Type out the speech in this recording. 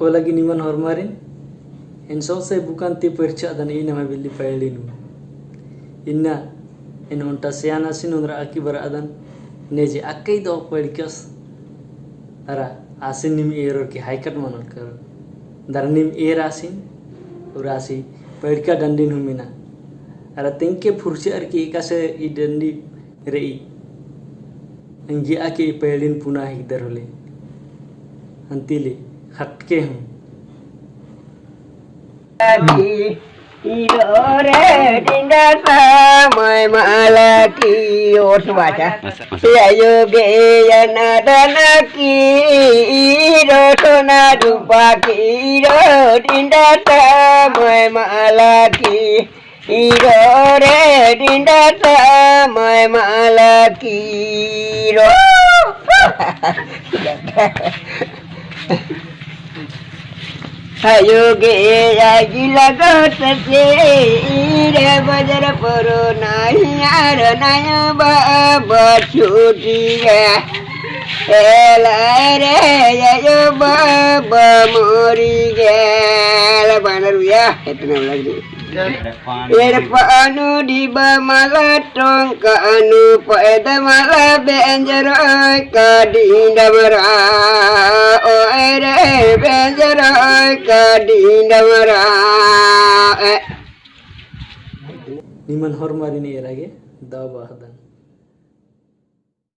lagi niman hormarin en so se bukan ti percha dan ina ma billi paylinu inna en onta siana sinundra aki baradan neje akai do perkas ara asin nim error ki haikat manot kar darnim erasin urasi perka dandin humina ara tenke fursi ar ki kase I dandi rei angi aki pelin punah hidar hole antile hatke hum Idore dinda samai malaki os baca ya yoge ya nadanaki rosona dupaki dinda samai malaki idore dinda samai malaki Ayo ge aji lagot se re bajar poro nahi ar nayo ba bachuti ge ela re ayo ba ba mori ge la banar ya itna lagi Irfanu di ba malatong ka anu paeda mala benjar ka dinda mara o ere benjar ka dinda mara niman hormarin erage da bahdan